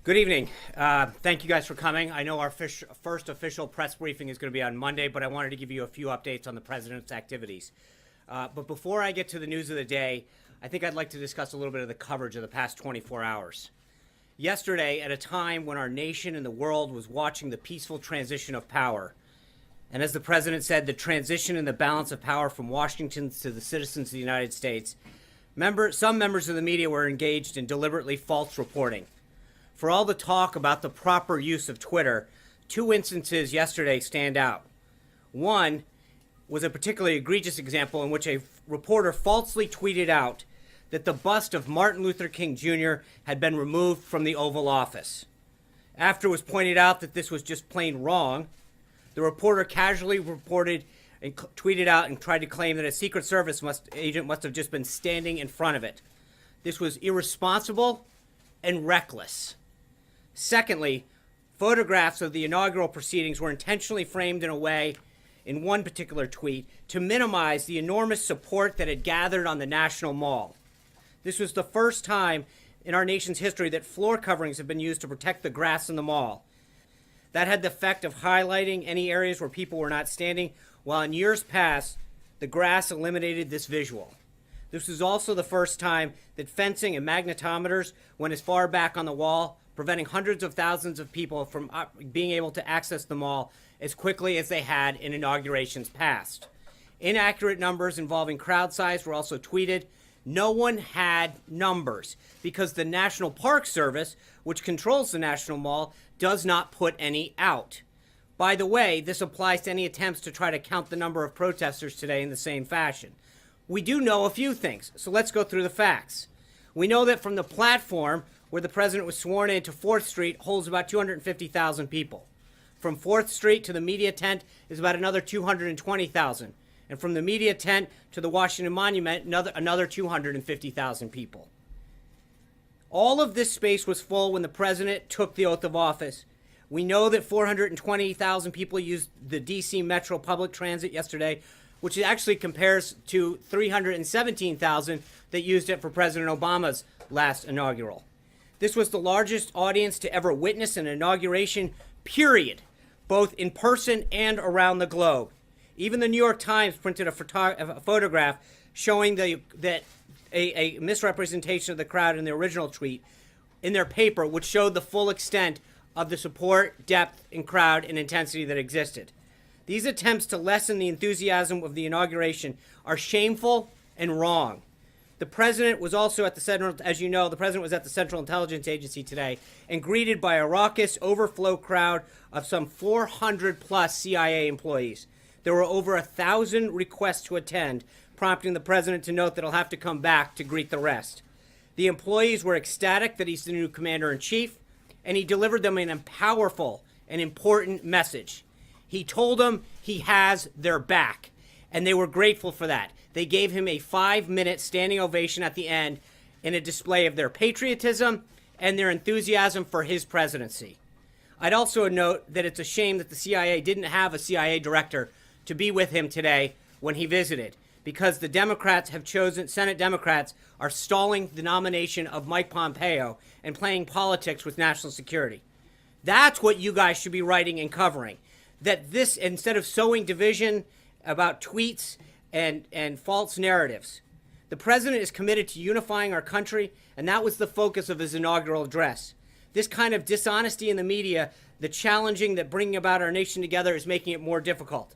Good evening. Thank you guys for coming. I know our first official press briefing is going to be on Monday, but I wanted to give you a few updates on the president's activities. But before I get to the news of the day, I think I'd like to discuss a little bit of the coverage of the past 24 hours. Yesterday, at a time when our nation and the world was watching the peaceful transition of power, and as the president said, the transition and the balance of power from Washington to the citizens of the United States, some members of the media were engaged in deliberately false reporting. For all the talk about the proper use of Twitter, two instances yesterday stand out. One was a particularly egregious example in which a reporter falsely tweeted out that the bust of Martin Luther King Jr. had been removed from the Oval Office. After it was pointed out that this was just plain wrong, the reporter casually reported and tweeted out and tried to claim that a Secret Service agent must have just been standing in front of it. This was irresponsible and reckless. Secondly, photographs of the inaugural proceedings were intentionally framed in a way, in one particular tweet, to minimize the enormous support that had gathered on the National Mall. This was the first time in our nation's history that floor coverings have been used to protect the grass in the mall. That had the effect of highlighting any areas where people were not standing, while in years past, the grass eliminated this visual. This was also the first time that fencing and magnetometers went as far back on the wall, preventing hundreds of thousands of people from being able to access the mall as quickly as they had in inaugurations past. Inaccurate numbers involving crowd size were also tweeted. No one had numbers because the National Park Service, which controls the National Mall, does not put any out. By the way, this applies to any attempts to try to count the number of protesters today in the same fashion. We do know a few things, so let's go through the facts. We know that from the platform where the president was sworn in to 4th Street holds about 250,000 people. From 4th Street to the media tent is about another 220,000. And from the media tent to the Washington Monument, another 250,000 people. All of this space was full when the president took the oath of office. We know that 420,000 people used the D.C. Metro public transit yesterday, which actually compares to 317,000 that used it for President Obama's last inaugural. This was the largest audience to ever witness an inauguration, period, both in person and around the globe. Even the New York Times printed a photograph showing that a misrepresentation of the crowd in the original tweet in their paper, which showed the full extent of the support, depth, and crowd and intensity that existed. These attempts to lessen the enthusiasm of the inauguration are shameful and wrong. The president was also at the Central, as you know, the president was at the Central Intelligence Agency today and greeted by a raucous overflow crowd of some 400 plus CIA employees. There were over 1,000 requests to attend, prompting the president to note that he'll have to come back to greet the rest. The employees were ecstatic that he's the new commander-in-chief, and he delivered them a powerful and important message. He told them he has their back, and they were grateful for that. They gave him a 5-minute standing ovation at the end in a display of their patriotism and their enthusiasm for his presidency. I'd also note that it's a shame that the CIA didn't have a CIA director to be with him today when he visited, because the Democrats have chosen, Senate Democrats are stalling the nomination of Mike Pompeo and playing politics with national security. That's what you guys should be writing and covering. That this, instead of sowing division about tweets and false narratives. The president is committed to unifying our country, and that was the focus of his inaugural address. This kind of dishonesty in the media, the challenging that bringing about our nation together is making it more difficult.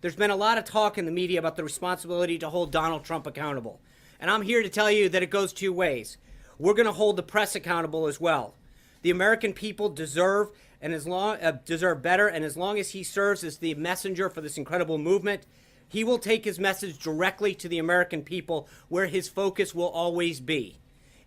There's been a lot of talk in the media about the responsibility to hold Donald Trump accountable. And I'm here to tell you that it goes two ways. We're going to hold the press accountable as well. The American people deserve better, and as long as he serves as the messenger for this incredible movement, he will take his message directly to the American people, where his focus will always be.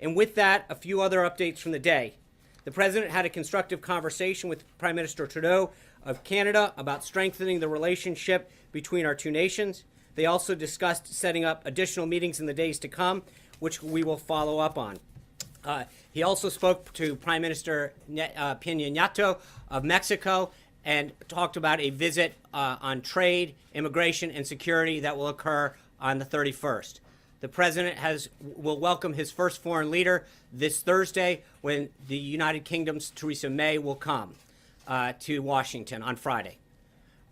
And with that, a few other updates from the day. The president had a constructive conversation with Prime Minister Trudeau of Canada about strengthening the relationship between our two nations. They also discussed setting up additional meetings in the days to come, which we will follow up on. He also spoke to Prime Minister Peña Nieto of Mexico and talked about a visit on trade, immigration, and security that will occur on the 31st. The president will welcome his first foreign leader this Thursday when the United Kingdom's Theresa May will come to Washington on Friday.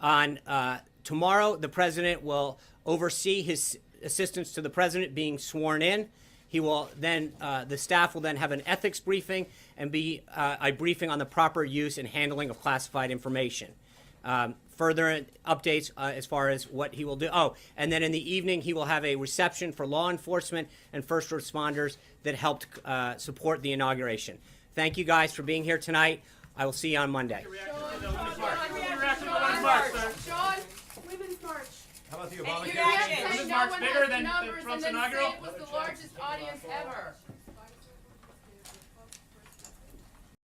On tomorrow, the president will oversee his assistants to the president being sworn in. He will then, the staff will then have an ethics briefing and be a briefing on the proper use and handling of classified information. Further updates as far as what he will do. Oh, and then in the evening, he will have a reception for law enforcement and first responders that helped support the inauguration. Thank you guys for being here tonight. I will see you on Monday. Sean, Women's March. How about the Obama Women's campaign? March bigger than Trump's inaugural? It was the largest audience ever.